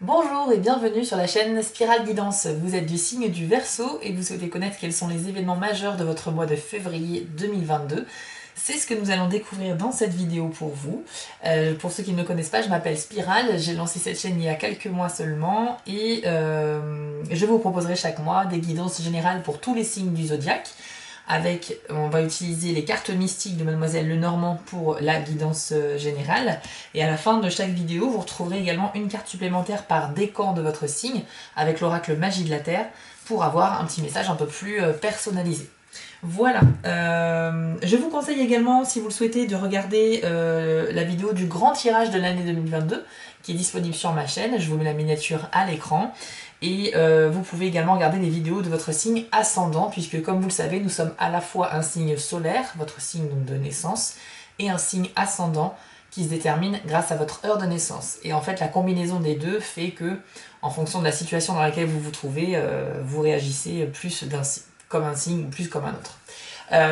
Bonjour et bienvenue sur la chaîne Spirale Guidance. Vous êtes du signe du Verseau et vous souhaitez connaître quels sont les événements majeurs de votre mois de février 2022. C'est ce que nous allons découvrir dans cette vidéo pour vous. Pour ceux qui ne me connaissent pas, je m'appelle Spirale, j'ai lancé cette chaîne il y a quelques mois seulement et je vous proposerai chaque mois des guidances générales pour tous les signes du zodiaque. On va utiliser les cartes mystiques de Mademoiselle Lenormand pour la guidance générale. Et à la fin de chaque vidéo, vous retrouverez également une carte supplémentaire par décan de votre signe avec l'oracle Magie de la Terre pour avoir un petit message un peu plus personnalisé. Voilà, je vous conseille également, si vous le souhaitez, de regarder la vidéo du grand tirage de l'année 2022 qui est disponible sur ma chaîne. Je vous mets la miniature à l'écran. Et vous pouvez également regarder les vidéos de votre signe ascendant, puisque comme vous le savez, nous sommes à la fois un signe solaire, votre signe donc de naissance, et un signe ascendant qui se détermine grâce à votre heure de naissance. Et en fait, la combinaison des deux fait que, en fonction de la situation dans laquelle vous vous trouvez, vous réagissez plus comme un signe ou plus comme un autre.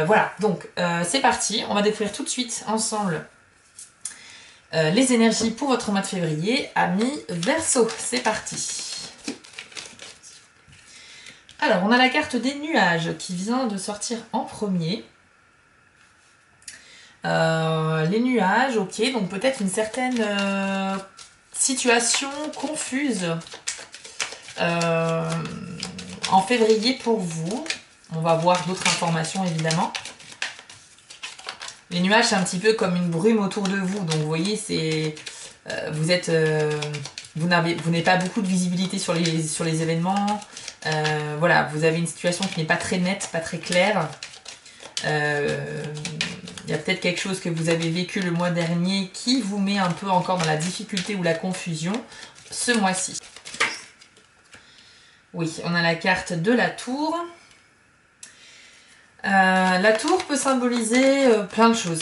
Voilà, donc c'est parti, on va découvrir tout de suite ensemble les énergies pour votre mois de février, amis Verseau. C'est parti. Alors, on a la carte des nuages qui vient de sortir en premier. Les nuages, ok, donc peut-être une certaine situation confuse en février pour vous. On va voir d'autres informations évidemment. Les nuages, c'est un petit peu comme une brume autour de vous. Donc vous voyez, c'est vous n'avez pas beaucoup de visibilité sur les événements. Voilà, vous avez une situation qui n'est pas très nette, pas très claire. Il y a peut-être quelque chose que vous avez vécu le mois dernier qui vous met un peu encore dans la difficulté ou la confusion ce mois-ci. Oui, on a la carte de la tour. La tour peut symboliser plein de choses.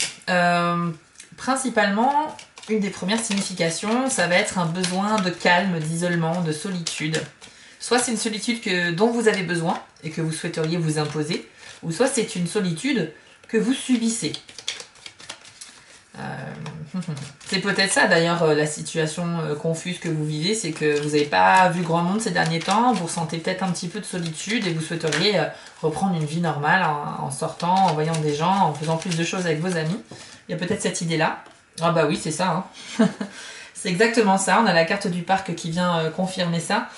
Principalement, une des premières significations, ça va être un besoin de calme, d'isolement, de solitude. Soit c'est une solitude dont vous avez besoin et que vous souhaiteriez vous imposer, ou soit c'est une solitude que vous subissez. C'est peut-être ça d'ailleurs la situation confuse que vous vivez, c'est que vous n'avez pas vu grand monde ces derniers temps, vous ressentez peut-être un petit peu de solitude et vous souhaiteriez reprendre une vie normale en sortant, en voyant des gens, en faisant plus de choses avec vos amis. Il y a peut-être cette idée-là. Ah bah oui, c'est ça, hein. C'est exactement ça, on a la carte du parc qui vient confirmer ça,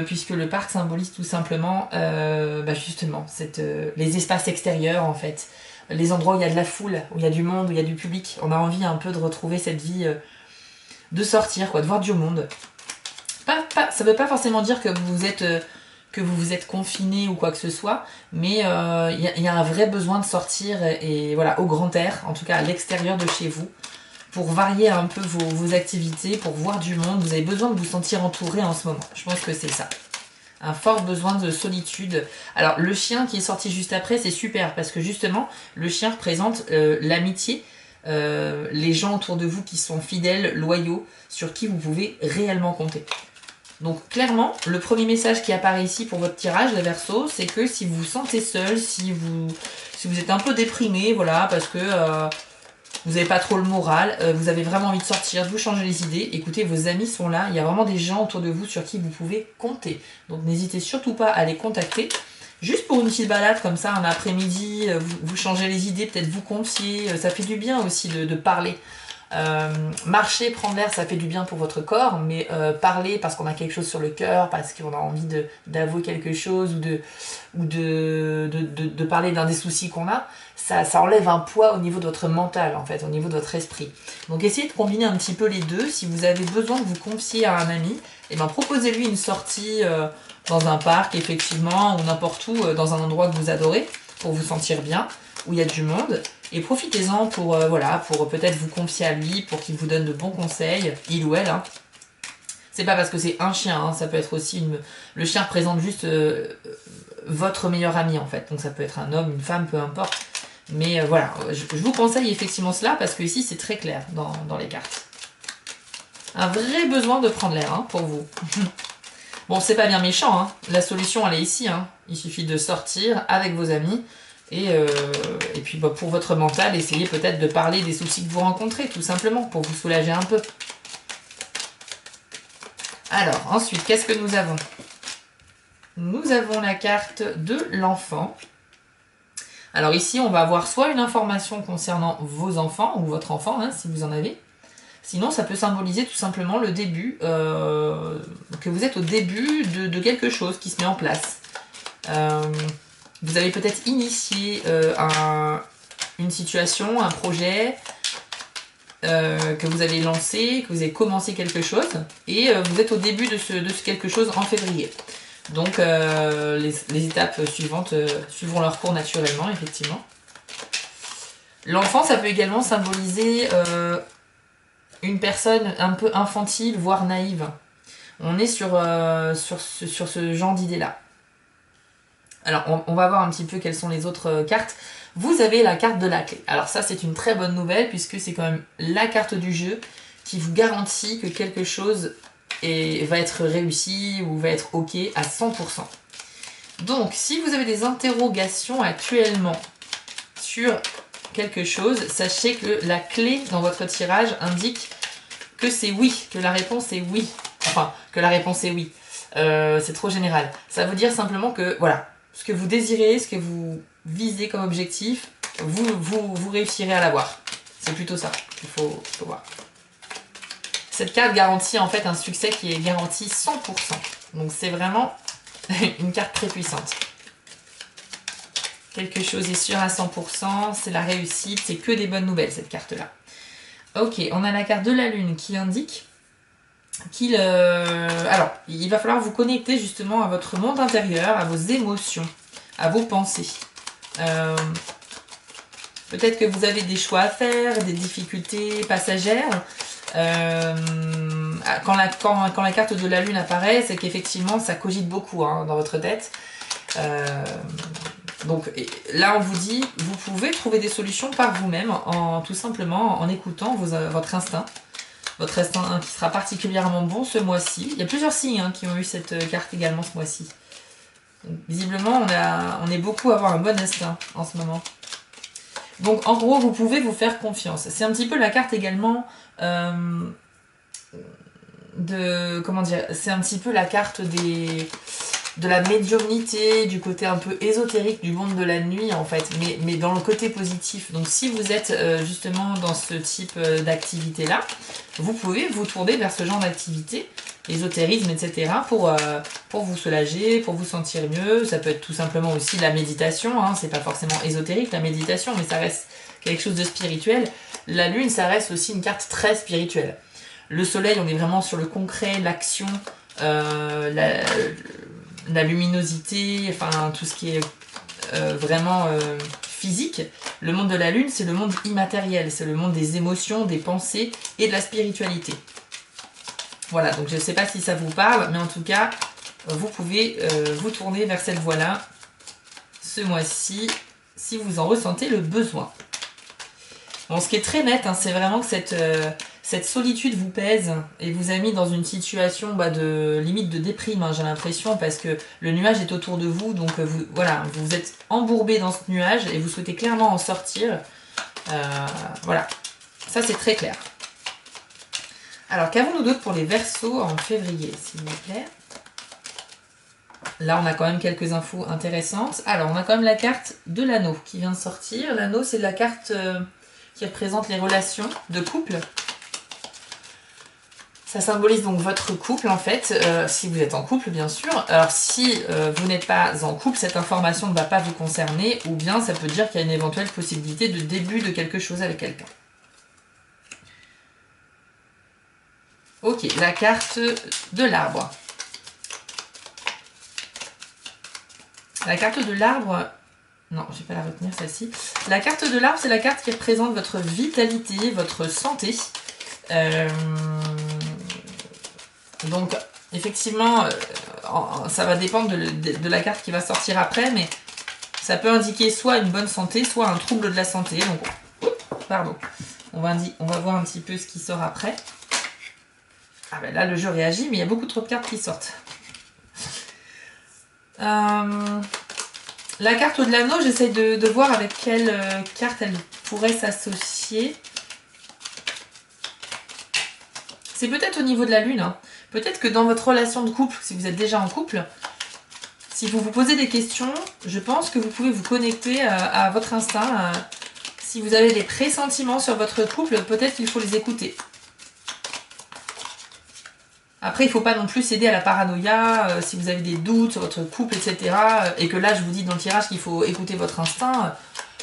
puisque le parc symbolise tout simplement justement les espaces extérieurs en fait, les endroits où il y a de la foule, où il y a du monde, où il y a du public. On a envie un peu de retrouver cette vie, de sortir, quoi, de voir du monde. Ça ne veut pas forcément dire que vous vous êtes confiné ou quoi que ce soit, mais il y a un vrai besoin de sortir et voilà, au grand air, en tout cas à l'extérieur de chez vous, pour varier un peu vos activités, pour voir du monde. Vous avez besoin de vous sentir entouré en ce moment. Je pense que c'est ça. Un fort besoin de solitude. Alors, le chien qui est sorti juste après, c'est super, parce que justement, le chien représente l'amitié, les gens autour de vous qui sont fidèles, loyaux, sur qui vous pouvez réellement compter. Donc, clairement, le premier message qui apparaît ici pour votre tirage, les Verseaux, c'est que si vous vous sentez seul, si vous êtes un peu déprimé, voilà, parce que vous n'avez pas trop le moral, vous avez vraiment envie de sortir, de vous changer les idées, écoutez, vos amis sont là, il y a vraiment des gens autour de vous sur qui vous pouvez compter. Donc n'hésitez surtout pas à les contacter, juste pour une petite balade comme ça, un après-midi, vous changez les idées, peut-être vous confier, ça fait du bien aussi de parler. Marcher, prendre l'air, ça fait du bien pour votre corps, mais parler parce qu'on a quelque chose sur le cœur, parce qu'on a envie d'avouer quelque chose ou de parler d'un des soucis qu'on a, ça enlève un poids au niveau de votre mental, en fait, au niveau de votre esprit. Donc essayez de combiner un petit peu les deux. Si vous avez besoin de vous confier à un ami, eh ben, proposez-lui une sortie dans un parc, effectivement, ou n'importe où, dans un endroit que vous adorez, pour vous sentir bien, où il y a du monde. Et profitez-en pour peut-être vous confier à lui, pour qu'il vous donne de bons conseils, il ou elle. Hein. C'est pas parce que c'est un chien, hein, ça peut être aussi le chien représente juste votre meilleur ami en fait. Donc ça peut être un homme, une femme, peu importe. Mais voilà, je vous conseille effectivement cela parce que ici c'est très clair dans les cartes. Un vrai besoin de prendre l'air hein, pour vous. Bon, c'est pas bien méchant, hein. La solution elle est ici. Hein. Il suffit de sortir avec vos amis. Et puis bah, pour votre mental, essayez peut-être de parler des soucis que vous rencontrez, tout simplement, pour vous soulager un peu. Alors, ensuite, qu'est-ce que nous avons? Nous avons la carte de l'enfant. Alors ici, on va avoir soit une information concernant vos enfants, ou votre enfant, hein, si vous en avez. Sinon, ça peut symboliser tout simplement le début, que vous êtes au début de quelque chose qui se met en place. Vous avez peut-être initié une situation, un projet, que vous avez lancé, que vous avez commencé quelque chose, et vous êtes au début de ce quelque chose en février. Donc les étapes suivantes suivront leur cours naturellement, effectivement. L'enfant, ça peut également symboliser une personne un peu infantile, voire naïve. On est sur ce genre d'idée-là. Alors, on va voir un petit peu quelles sont les autres cartes. Vous avez la carte de la clé. Alors ça, c'est une très bonne nouvelle, puisque c'est quand même la carte du jeu qui vous garantit que quelque chose va être réussi ou va être ok à 100%. Donc, si vous avez des interrogations actuellement sur quelque chose, sachez que la clé dans votre tirage indique que c'est oui, que la réponse est oui. Enfin, que la réponse est oui. C'est trop général. Ça veut dire simplement que, voilà, ce que vous désirez, ce que vous visez comme objectif, vous réussirez à l'avoir. C'est plutôt ça qu'il faut voir. Cette carte garantit en fait un succès qui est garanti 100%. Donc c'est vraiment une carte très puissante. Quelque chose est sûr à 100%, c'est la réussite, c'est que des bonnes nouvelles cette carte-là. Ok, on a la carte de la lune qui indique qu'il alors, il va falloir vous connecter justement à votre monde intérieur, à vos émotions, à vos pensées. Peut-être que vous avez des choix à faire, des difficultés passagères. Quand la carte de la lune apparaît, c'est qu'effectivement ça cogite beaucoup hein, dans votre tête. Donc là on vous dit, vous pouvez trouver des solutions par vous-même, tout simplement en écoutant votre instinct. Votre instinct qui sera particulièrement bon ce mois-ci. Il y a plusieurs signes hein, qui ont eu cette carte également ce mois-ci. Visiblement on est beaucoup à avoir un bon instinct en ce moment. Donc en gros vous pouvez vous faire confiance. C'est un petit peu la carte également comment dire, c'est un petit peu la carte de la médiumnité, du côté un peu ésotérique du monde de la nuit en fait, mais dans le côté positif. Donc si vous êtes justement dans ce type d'activité là, vous pouvez vous tourner vers ce genre d'activité, ésotérisme, etc. pour vous soulager, pour vous sentir mieux. Ça peut être tout simplement aussi la méditation, hein. C'est pas forcément ésotérique la méditation, mais ça reste quelque chose de spirituel. La lune, ça reste aussi une carte très spirituelle. Le soleil, on est vraiment sur le concret, l'action, la luminosité, enfin tout ce qui est vraiment physique. Le monde de la lune, c'est le monde immatériel, c'est le monde des émotions, des pensées et de la spiritualité. Voilà, donc je ne sais pas si ça vous parle, mais en tout cas, vous pouvez vous tourner vers cette voie-là ce mois-ci, si vous en ressentez le besoin. Bon, ce qui est très net, hein, c'est vraiment que cette solitude vous pèse et vous a mis dans une situation de limite de déprime, hein, j'ai l'impression, parce que le nuage est autour de vous, donc voilà, vous êtes embourbé dans ce nuage et vous souhaitez clairement en sortir. Voilà, ça c'est très clair. Alors, qu'avons-nous d'autre pour les Verseaux en février, s'il vous plaît? Là, on a quand même quelques infos intéressantes. Alors, on a quand même la carte de l'anneau qui vient de sortir. L'anneau, c'est la carte qui représente les relations de couple. Ça symbolise donc votre couple, en fait, si vous êtes en couple, bien sûr. Alors, si vous n'êtes pas en couple, cette information ne va pas vous concerner, ou bien ça peut dire qu'il y a une éventuelle possibilité de début de quelque chose avec quelqu'un. Ok, la carte de l'arbre. La carte de l'arbre... Non, je ne vais pas la retenir, celle-ci. La carte de l'arbre, c'est la carte qui représente votre vitalité, votre santé. Donc, effectivement, ça va dépendre de la carte qui va sortir après, mais ça peut indiquer soit une bonne santé, soit un trouble de la santé. Donc, pardon. On va voir un petit peu ce qui sort après. Ah ben là, le jeu réagit, mais il y a beaucoup trop de cartes qui sortent. La carte de l'anneau, j'essaie de voir avec quelle carte elle pourrait s'associer. C'est peut-être au niveau de la lune, hein, Peut-être que dans votre relation de couple, si vous êtes déjà en couple, si vous vous posez des questions, je pense que vous pouvez vous connecter à votre instinct. Si vous avez des pressentiments sur votre couple, peut-être qu'il faut les écouter. Après, il ne faut pas non plus céder à la paranoïa, si vous avez des doutes sur votre couple, etc. Et que là, je vous dis dans le tirage qu'il faut écouter votre instinct.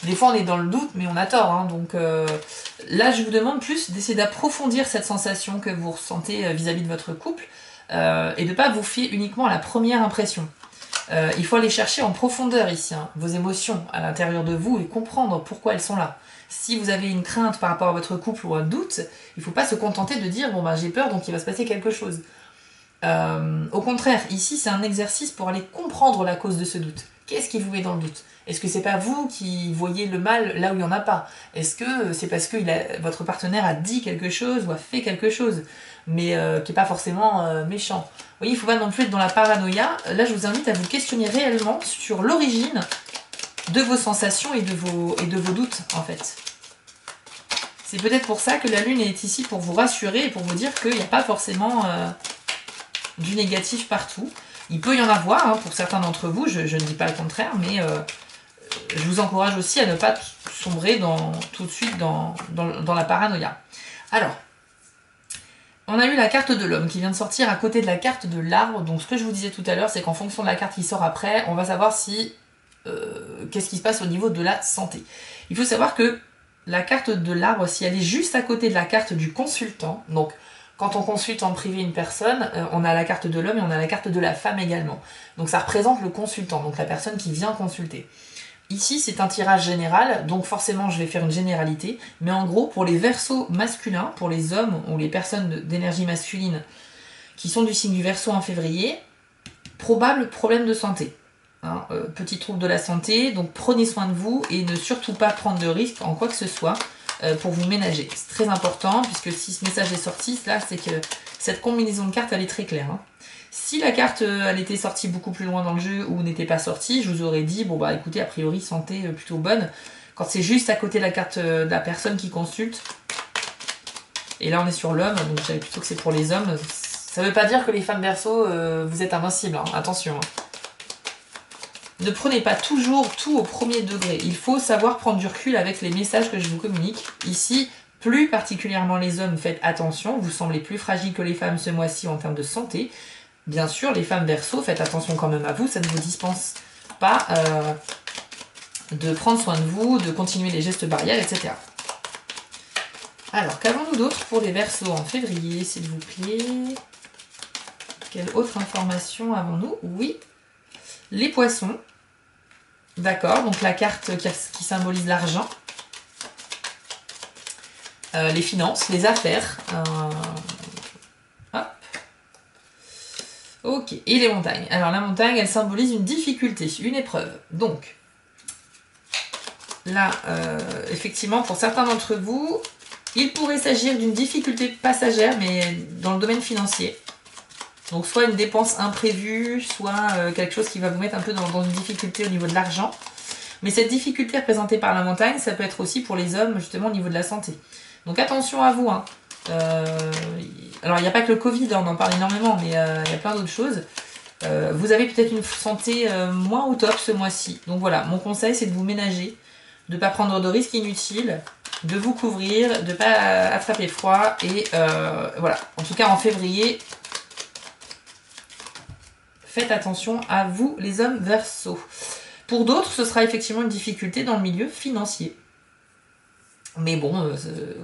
Des fois, on est dans le doute, mais on a tort. Hein, donc là, je vous demande plus d'essayer d'approfondir cette sensation que vous ressentez vis-à-vis de votre couple et de ne pas vous fier uniquement à la première impression. Il faut aller chercher en profondeur ici, hein, vos émotions à l'intérieur de vous et comprendre pourquoi elles sont là. Si vous avez une crainte par rapport à votre couple ou un doute, il ne faut pas se contenter de dire « bon ben j'ai peur donc il va se passer quelque chose ». Au contraire, ici c'est un exercice pour aller comprendre la cause de ce doute. Qu'est-ce qui vous met dans le doute? Est-ce que c'est pas vous qui voyez le mal là où il n'y en a pas? Est-ce que c'est parce que votre partenaire a dit quelque chose ou a fait quelque chose, mais qui n'est pas forcément méchant? Vous voyez, il ne faut pas non plus être dans la paranoïa. Là, je vous invite à vous questionner réellement sur l'origine de vos sensations et de vos doutes, en fait. C'est peut-être pour ça que la Lune est ici, pour vous rassurer et pour vous dire qu'il n'y a pas forcément du négatif partout. Il peut y en avoir, hein, pour certains d'entre vous, je ne dis pas le contraire, mais je vous encourage aussi à ne pas sombrer tout de suite dans la paranoïa. Alors, on a eu la carte de l'homme qui vient de sortir à côté de la carte de l'arbre. Donc ce que je vous disais tout à l'heure, c'est qu'en fonction de la carte qui sort après, on va savoir si qu'est-ce qui se passe au niveau de la santé. Il faut savoir que la carte de l'arbre, si elle est juste à côté de la carte du consultant, donc quand on consulte en privé une personne, on a la carte de l'homme et on a la carte de la femme également. Donc ça représente le consultant, donc la personne qui vient consulter. Ici, c'est un tirage général, donc forcément, je vais faire une généralité. Mais en gros, pour les Verseaux masculins, pour les hommes ou les personnes d'énergie masculine qui sont du signe du Verseau en février, probable problème de santé. Hein, petit trouble de la santé, donc prenez soin de vous et ne surtout pas prendre de risques en quoi que ce soit pour vous ménager. C'est très important, puisque si ce message est sorti, là, c'est que cette combinaison de cartes, elle est très claire. Hein. Si la carte elle était sortie beaucoup plus loin dans le jeu ou n'était pas sortie, je vous aurais dit, bon bah écoutez, a priori santé plutôt bonne. Quand c'est juste à côté de la carte de la personne qui consulte, et là on est sur l'homme, donc je dirais plutôt que c'est pour les hommes. Ça veut pas dire que les femmes Verseau, vous êtes invincibles, hein, attention. Hein. Ne prenez pas toujours tout au premier degré. Il faut savoir prendre du recul avec les messages que je vous communique. Ici, plus particulièrement les hommes, faites attention. Vous semblez plus fragiles que les femmes ce mois-ci en termes de santé. Bien sûr, les femmes Verseau, faites attention quand même à vous. Ça ne vous dispense pas de prendre soin de vous, de continuer les gestes barrières, etc. Alors, qu'avons-nous d'autre pour les Verseaux en février, s'il vous plaît? Quelle autre information avons-nous? Oui, les poissons. D'accord, donc la carte qui symbolise l'argent. Les finances, les affaires. Hop. Ok, et les montagnes. Alors la montagne, elle symbolise une difficulté, une épreuve. Donc, là, effectivement, pour certains d'entre vous, il pourrait s'agir d'une difficulté passagère, mais dans le domaine financier. Donc soit une dépense imprévue, soit quelque chose qui va vous mettre un peu dans une difficulté au niveau de l'argent. Mais cette difficulté représentée par la montagne, ça peut être aussi pour les hommes, justement, au niveau de la santé. Donc attention à vous. Hein. Alors il n'y a pas que le Covid, on en parle énormément, mais il y a plein d'autres choses. Vous avez peut-être une santé moins au top ce mois-ci. Donc voilà, mon conseil, c'est de vous ménager, de ne pas prendre de risques inutiles, de vous couvrir, de ne pas attraper froid. Et voilà, en tout cas en février... Faites attention à vous, les hommes Verseau. Pour d'autres, ce sera effectivement une difficulté dans le milieu financier. Mais bon,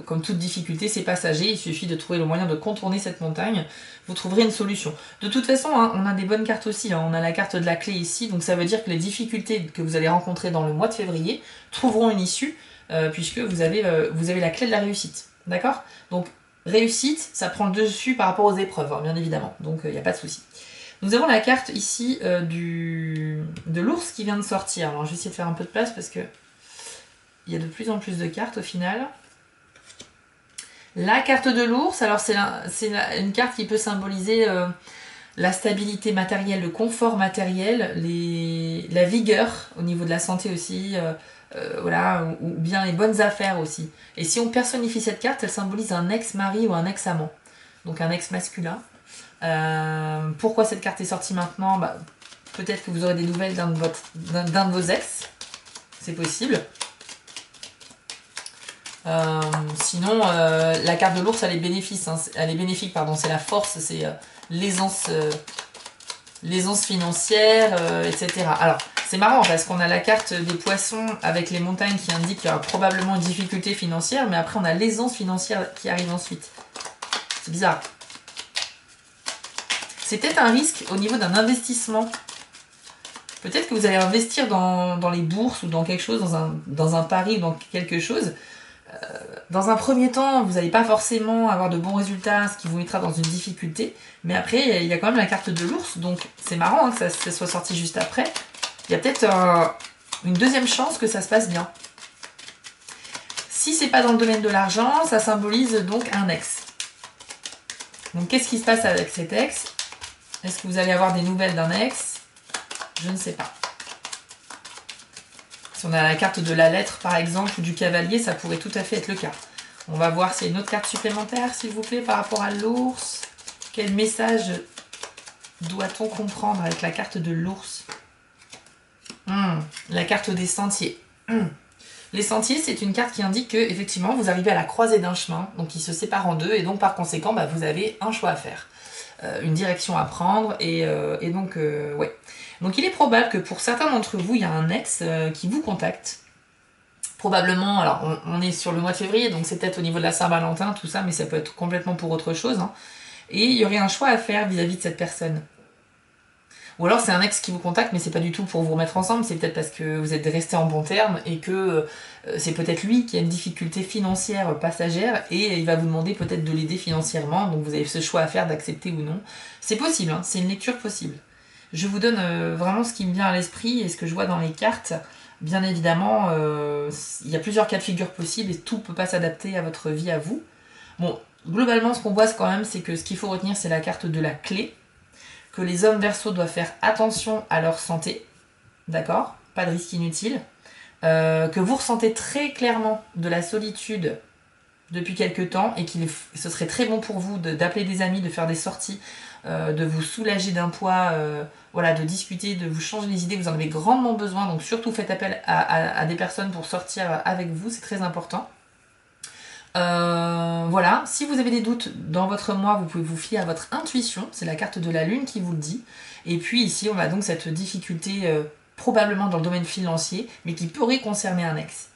comme toute difficulté, c'est passager. Il suffit de trouver le moyen de contourner cette montagne. Vous trouverez une solution. De toute façon, hein, on a des bonnes cartes aussi. Hein. On a la carte de la clé ici. Donc ça veut dire que les difficultés que vous allez rencontrer dans le mois de février trouveront une issue, puisque vous avez la clé de la réussite. D'accord? Donc réussite, ça prend le dessus par rapport aux épreuves, hein, bien évidemment. Donc il n'y a pas de souci. Nous avons la carte ici de l'ours qui vient de sortir. Alors je vais essayer de faire un peu de place parce que il y a de plus en plus de cartes au final. La carte de l'ours, alors c'est une carte qui peut symboliser la stabilité matérielle, le confort matériel, la vigueur au niveau de la santé aussi, voilà, ou bien les bonnes affaires aussi. Et si on personnifie cette carte, elle symbolise un ex-mari ou un ex-amant, donc un ex masculin. Pourquoi cette carte est sortie maintenant? Peut-être que vous aurez des nouvelles d'un de vos ex. C'est possible. Sinon, la carte de l'ours, elle est bénéfique. Hein, elle est bénéfique, pardon. C'est la force, c'est l'aisance financière, etc. Alors, c'est marrant parce qu'on a la carte des poissons avec les montagnes qui indique qu'il y aura probablement une difficulté financière, mais après on a l'aisance financière qui arrive ensuite. C'est bizarre. C'est peut-être un risque au niveau d'un investissement. Peut-être que vous allez investir dans les bourses ou dans quelque chose, dans un pari ou dans quelque chose. Dans un premier temps, vous n'allez pas forcément avoir de bons résultats, ce qui vous mettra dans une difficulté. Mais après, il y a quand même la carte de l'ours, donc c'est marrant que ça soit sorti juste après. Il y a peut-être une deuxième chance que ça se passe bien. Si c'est pas dans le domaine de l'argent, ça symbolise donc un ex. Donc qu'est-ce qui se passe avec cet ex? Est-ce que vous allez avoir des nouvelles d'un ex? Je ne sais pas. Si on a la carte de la lettre par exemple ou du cavalier, ça pourrait tout à fait être le cas. On va voir s'il y a une autre carte supplémentaire s'il vous plaît par rapport à l'ours. Quel message doit-on comprendre avec la carte de l'ours? La carte des sentiers. Les sentiers, c'est une carte qui indique que effectivement vous arrivez à la croisée d'un chemin, donc il se sépare en deux, et donc par conséquent, vous avez un choix à faire, une direction à prendre, et donc, ouais. Donc il est probable que pour certains d'entre vous, il y a un ex qui vous contacte. Probablement, alors on est sur le mois de février, donc c'est peut-être au niveau de la Saint-Valentin, tout ça, mais ça peut être complètement pour autre chose. Hein. Et il y aurait un choix à faire vis-à-vis de cette personne. Ou alors c'est un ex qui vous contacte, mais c'est pas du tout pour vous remettre ensemble, c'est peut-être parce que vous êtes restés en bons termes et que c'est peut-être lui qui a une difficulté financière passagère et il va vous demander peut-être de l'aider financièrement, donc vous avez ce choix à faire d'accepter ou non. C'est possible, hein, c'est une lecture possible. Je vous donne vraiment ce qui me vient à l'esprit et ce que je vois dans les cartes. Bien évidemment, il y a plusieurs cas de figure possibles et tout ne peut pas s'adapter à votre vie, à vous. Bon, globalement, ce qu'on voit quand même, c'est que ce qu'il faut retenir, c'est la carte de la clé. Que les hommes Verseaux doivent faire attention à leur santé, d'accord? Pas de risque inutile. Que vous ressentez très clairement de la solitude depuis quelques temps et ce serait très bon pour vous d'appeler des amis, de faire des sorties, de vous soulager d'un poids, voilà, de discuter, de vous changer les idées. Vous en avez grandement besoin, donc surtout faites appel à des personnes pour sortir avec vous, c'est très important. Voilà, si vous avez des doutes dans votre mois, vous pouvez vous fier à votre intuition, c'est la carte de la lune qui vous le dit. Et puis ici, on a donc cette difficulté probablement dans le domaine financier, mais qui pourrait concerner un ex.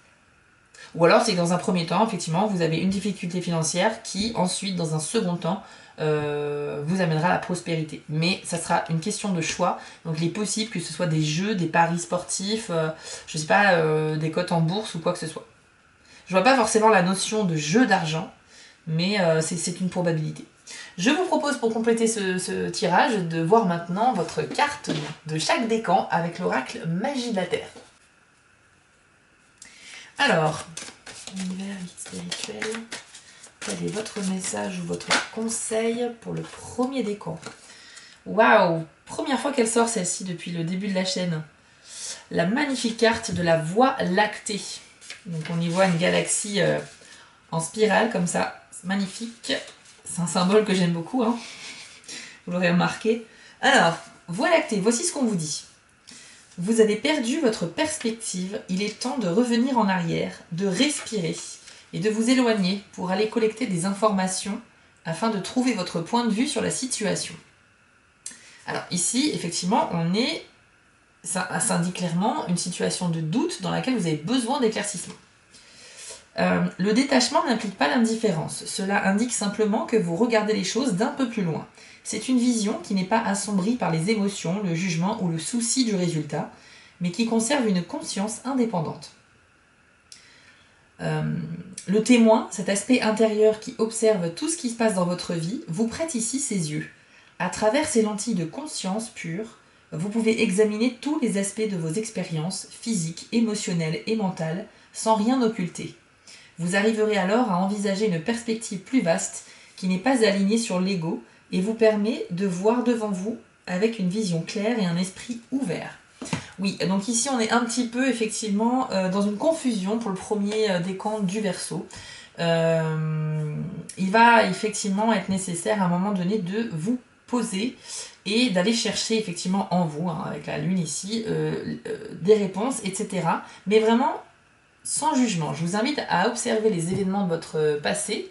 Ou alors c'est que dans un premier temps, effectivement, vous avez une difficulté financière qui ensuite, dans un second temps, vous amènera à la prospérité. Mais ça sera une question de choix, donc il est possible que ce soit des jeux, des paris sportifs, je sais pas, des cotes en bourse ou quoi que ce soit. Je vois pas forcément la notion de jeu d'argent, mais c'est une probabilité. Je vous propose pour compléter ce tirage de voir maintenant votre carte de chaque décan avec l'oracle Magie de la Terre. Alors, univers spirituel, quel est votre message ou votre conseil pour le premier décan? Waouh! Première fois qu'elle sort celle-ci depuis le début de la chaîne. La magnifique carte de la Voie lactée. Donc on y voit une galaxie en spirale comme ça, c'est magnifique. C'est un symbole que j'aime beaucoup, hein. Vous l'aurez remarqué. Alors, Voie lactée, voici ce qu'on vous dit. Vous avez perdu votre perspective, il est temps de revenir en arrière, de respirer et de vous éloigner pour aller collecter des informations afin de trouver votre point de vue sur la situation. Alors ici, effectivement, ça indique clairement une situation de doute dans laquelle vous avez besoin d'éclaircissement. Le détachement n'implique pas l'indifférence. Cela indique simplement que vous regardez les choses d'un peu plus loin. C'est une vision qui n'est pas assombrie par les émotions, le jugement ou le souci du résultat, mais qui conserve une conscience indépendante. Le témoin, cet aspect intérieur qui observe tout ce qui se passe dans votre vie, vous prête ici ses yeux. À travers ces lentilles de conscience pure, vous pouvez examiner tous les aspects de vos expériences physiques, émotionnelles et mentales sans rien occulter. Vous arriverez alors à envisager une perspective plus vaste qui n'est pas alignée sur l'ego et vous permet de voir devant vous avec une vision claire et un esprit ouvert. Oui, donc ici on est un petit peu effectivement dans une confusion pour le premier décan du Verseau. Il va effectivement être nécessaire à un moment donné de vous poser et d'aller chercher effectivement en vous, hein, avec la lune ici, des réponses, etc. Mais vraiment sans jugement. Je vous invite à observer les événements de votre passé,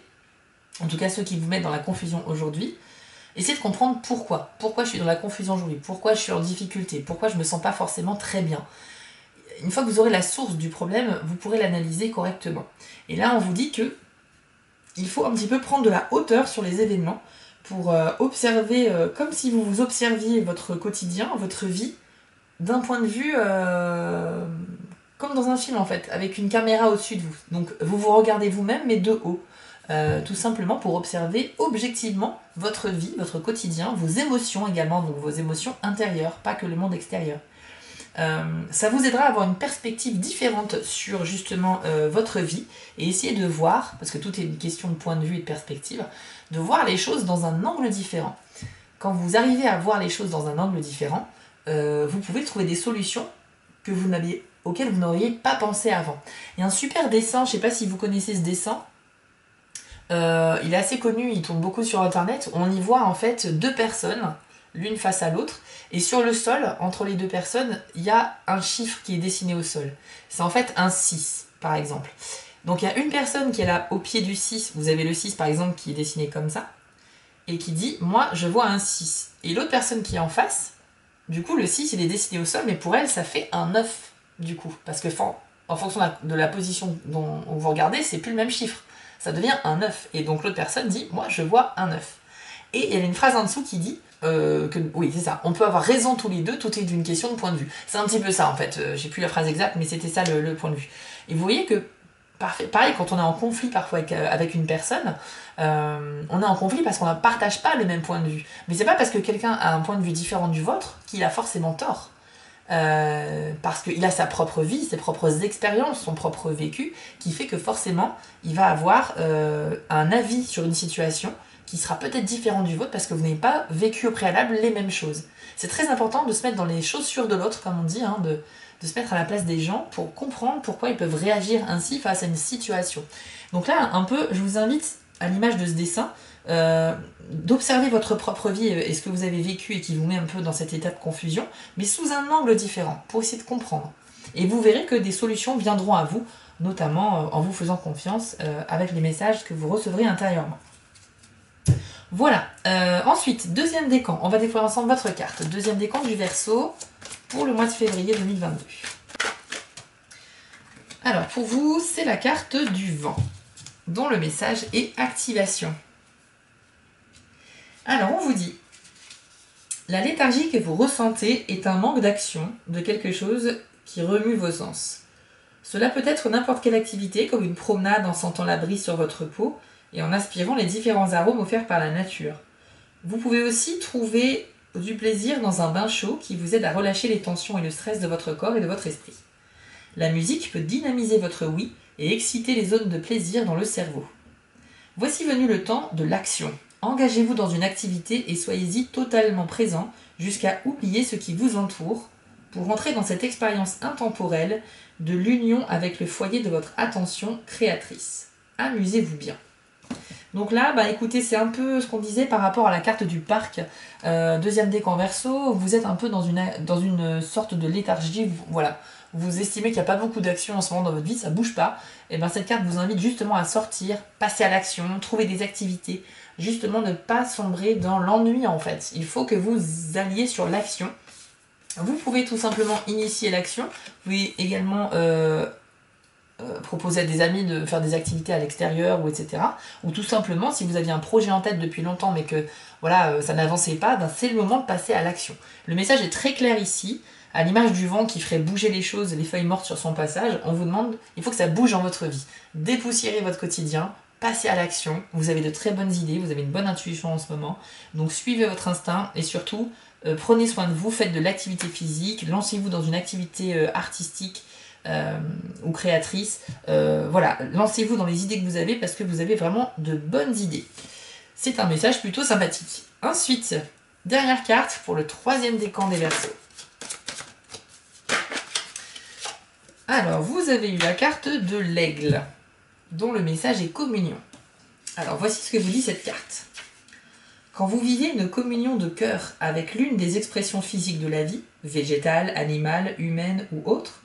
en tout cas ceux qui vous mettent dans la confusion aujourd'hui. Essayez de comprendre pourquoi. Pourquoi je suis dans la confusion aujourd'hui, pourquoi je suis en difficulté, pourquoi je me sens pas forcément très bien. Une fois que vous aurez la source du problème, vous pourrez l'analyser correctement. Et là, on vous dit que il faut un petit peu prendre de la hauteur sur les événements pour observer, comme si vous vous observiez votre quotidien, votre vie, d'un point de vue comme dans un film en fait, avec une caméra au-dessus de vous. Donc vous vous regardez vous-même, mais de haut. Tout simplement pour observer objectivement votre vie, votre quotidien, vos émotions également, donc vos émotions intérieures, pas que le monde extérieur. Ça vous aidera à avoir une perspective différente sur justement votre vie et essayer de voir, parce que tout est une question de point de vue et de perspective, de voir les choses dans un angle différent. Quand vous arrivez à voir les choses dans un angle différent, vous pouvez trouver des solutions auxquelles vous n'auriez pas pensé avant. Il y a un super dessin, je ne sais pas si vous connaissez ce dessin, il est assez connu, il tourne beaucoup sur internet, on y voit en fait deux personnes, l'une face à l'autre, et sur le sol, entre les deux personnes, il y a un chiffre qui est dessiné au sol. C'est en fait un 6, par exemple. Donc il y a une personne qui est là au pied du 6, vous avez le 6 par exemple qui est dessiné comme ça, et qui dit « moi je vois un 6 ». Et l'autre personne qui est en face, du coup le 6 il est dessiné au sol, mais pour elle ça fait un 9 du coup. Parce que en fonction de la position dont vous regardez, c'est plus le même chiffre. Ça devient un 9. Et donc l'autre personne dit « moi je vois un 9 ». Et il y a une phrase en dessous qui dit oui, c'est ça, on peut avoir raison tous les deux, tout est d'une question de point de vue. C'est un petit peu ça en fait, j'ai plus la phrase exacte, mais c'était ça le point de vue. Et vous voyez que, pareil, quand on est en conflit parfois avec une personne, on est en conflit parce qu'on ne partage pas le même point de vue. Mais c'est pas parce que quelqu'un a un point de vue différent du vôtre qu'il a forcément tort. Parce qu'il a sa propre vie, ses propres expériences, son propre vécu, qui fait que forcément, il va avoir un avis sur une situation qui sera peut-être différent du vôtre parce que vous n'avez pas vécu au préalable les mêmes choses. C'est très important de se mettre dans les chaussures de l'autre, comme on dit, hein, de se mettre à la place des gens pour comprendre pourquoi ils peuvent réagir ainsi face à une situation. Donc là, un peu, je vous invite, à l'image de ce dessin, d'observer votre propre vie et ce que vous avez vécu et qui vous met un peu dans cet état de confusion, mais sous un angle différent, pour essayer de comprendre. Et vous verrez que des solutions viendront à vous, notamment en vous faisant confiance avec les messages que vous recevrez intérieurement. Voilà, ensuite, deuxième décan, on va découvrir ensemble votre carte. Deuxième décan du Verseau pour le mois de février 2022. Alors, pour vous, c'est la carte du vent, dont le message est activation. Alors, on vous dit, la léthargie que vous ressentez est un manque d'action de quelque chose qui remue vos sens. Cela peut être n'importe quelle activité, comme une promenade en sentant la brise sur votre peau, et en aspirant les différents arômes offerts par la nature. Vous pouvez aussi trouver du plaisir dans un bain chaud qui vous aide à relâcher les tensions et le stress de votre corps et de votre esprit. La musique peut dynamiser votre oui et exciter les zones de plaisir dans le cerveau. Voici venu le temps de l'action. Engagez-vous dans une activité et soyez-y totalement présent jusqu'à oublier ce qui vous entoure pour entrer dans cette expérience intemporelle de l'union avec le foyer de votre attention créatrice. Amusez-vous bien. Donc là, écoutez, c'est un peu ce qu'on disait par rapport à la carte du parc, deuxième décan Verseau, vous êtes un peu dans une sorte de léthargie, voilà, vous estimez qu'il n'y a pas beaucoup d'action en ce moment dans votre vie, ça bouge pas, et bien cette carte vous invite justement à sortir, passer à l'action, trouver des activités, justement ne pas sombrer dans l'ennui en fait, il faut que vous alliez sur l'action. Vous pouvez tout simplement initier l'action, vous pouvez également proposer à des amis de faire des activités à l'extérieur ou etc. Ou tout simplement, si vous aviez un projet en tête depuis longtemps mais que voilà, ça n'avançait pas, c'est le moment de passer à l'action. Le message est très clair ici, à l'image du vent qui ferait bouger les choses, les feuilles mortes sur son passage, on vous demande, il faut que ça bouge dans votre vie. Dépoussiérez votre quotidien, passez à l'action, vous avez de très bonnes idées, vous avez une bonne intuition en ce moment, donc suivez votre instinct et surtout, prenez soin de vous, faites de l'activité physique, lancez-vous dans une activité artistique, ou créatrice, voilà, lancez-vous dans les idées que vous avez parce que vous avez vraiment de bonnes idées. C'est un message plutôt sympathique. Ensuite, dernière carte pour le troisième décan des Verseaux. Alors, vous avez eu la carte de l'aigle, dont le message est communion. Alors, voici ce que vous dit cette carte. Quand vous vivez une communion de cœur avec l'une des expressions physiques de la vie, végétale, animale, humaine ou autre,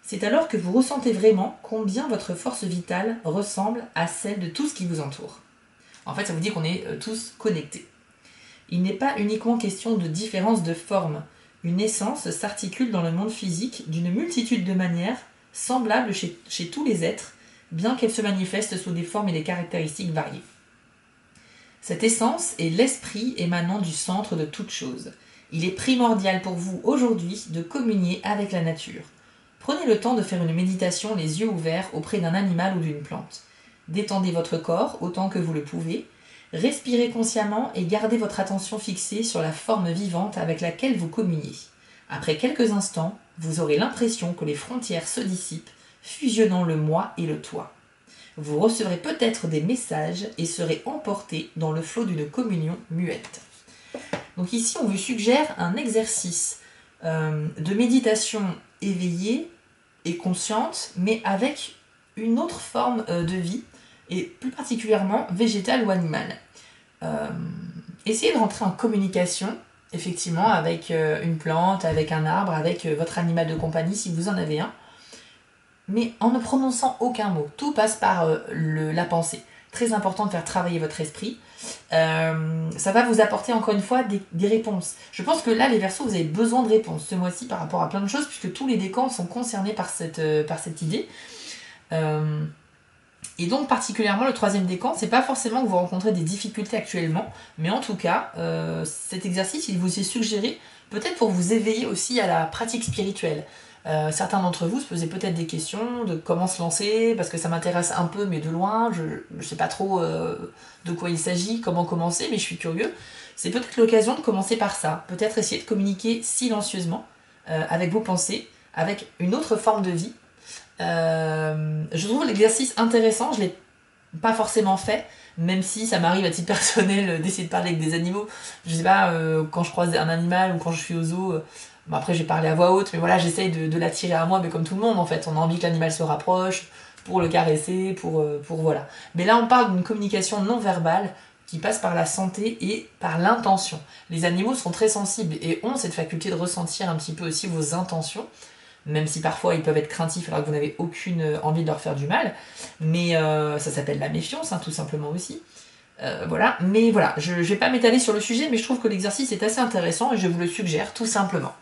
c'est alors que vous ressentez vraiment combien votre force vitale ressemble à celle de tout ce qui vous entoure. En fait, ça vous dit qu'on est tous connectés. Il n'est pas uniquement question de différence de forme. Une essence s'articule dans le monde physique d'une multitude de manières, semblables chez tous les êtres, bien qu'elle se manifeste sous des formes et des caractéristiques variées. Cette essence est l'esprit émanant du centre de toute chose. Il est primordial pour vous aujourd'hui de communier avec la nature. Prenez le temps de faire une méditation les yeux ouverts auprès d'un animal ou d'une plante. Détendez votre corps autant que vous le pouvez. Respirez consciemment et gardez votre attention fixée sur la forme vivante avec laquelle vous communiez. Après quelques instants, vous aurez l'impression que les frontières se dissipent, fusionnant le moi et le toi. Vous recevrez peut-être des messages et serez emporté dans le flot d'une communion muette. Donc ici, on vous suggère un exercice de méditation éveillée et consciente, mais avec une autre forme de vie, et plus particulièrement végétale ou animale. Essayez de rentrer en communication, effectivement, avec une plante, avec un arbre, avec votre animal de compagnie, si vous en avez un, mais en ne prononçant aucun mot. Tout passe par la pensée. Très important de faire travailler votre esprit. Ça va vous apporter encore une fois des réponses. Je pense que là, les Verseaux, vous avez besoin de réponses ce mois-ci par rapport à plein de choses, puisque tous les décans sont concernés par cette idée. Et donc particulièrement le troisième décan, c'est pas forcément que vous rencontrez des difficultés actuellement, mais en tout cas, cet exercice, il vous est suggéré peut-être pour vous éveiller aussi à la pratique spirituelle. Certains d'entre vous se posaient peut-être des questions de comment se lancer, parce que ça m'intéresse un peu, mais de loin, je ne sais pas trop de quoi il s'agit, comment commencer, mais je suis curieux. C'est peut-être l'occasion de commencer par ça, peut-être essayer de communiquer silencieusement avec vos pensées, avec une autre forme de vie. Je trouve l'exercice intéressant, je ne l'ai pas forcément fait, même si ça m'arrive à titre personnel d'essayer de parler avec des animaux. Je sais pas, quand je croise un animal ou quand je suis au zoo, bon après j'ai parlé à voix haute, mais voilà, j'essaye de l'attirer à moi, mais comme tout le monde en fait, on a envie que l'animal se rapproche, pour le caresser, pour voilà. Mais là on parle d'une communication non verbale qui passe par la santé et par l'intention. Les animaux sont très sensibles et ont cette faculté de ressentir un petit peu aussi vos intentions, même si parfois ils peuvent être craintifs alors que vous n'avez aucune envie de leur faire du mal, mais ça s'appelle la méfiance, hein, tout simplement aussi. Voilà, mais voilà, je ne vais pas m'étaler sur le sujet, mais je trouve que l'exercice est assez intéressant et je vous le suggère tout simplement.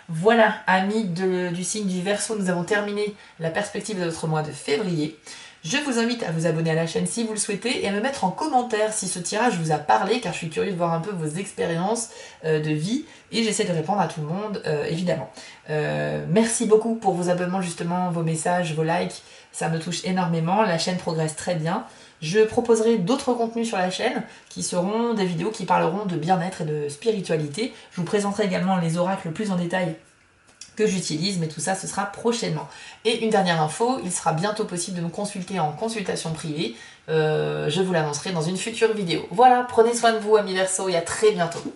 Voilà, amis du signe du Verseau, nous avons terminé la perspective de notre mois de février. Je vous invite à vous abonner à la chaîne si vous le souhaitez et à me mettre en commentaire si ce tirage vous a parlé, car je suis curieuse de voir un peu vos expériences de vie et j'essaie de répondre à tout le monde, évidemment. Merci beaucoup pour vos abonnements, justement, vos messages, vos likes, ça me touche énormément, la chaîne progresse très bien. Je proposerai d'autres contenus sur la chaîne qui seront des vidéos qui parleront de bien-être et de spiritualité. Je vous présenterai également les oracles plus en détail que j'utilise, mais tout ça, ce sera prochainement. Et une dernière info, il sera bientôt possible de me consulter en consultation privée. Je vous l'annoncerai dans une future vidéo. Voilà, prenez soin de vous, amis Verseaux, et à très bientôt.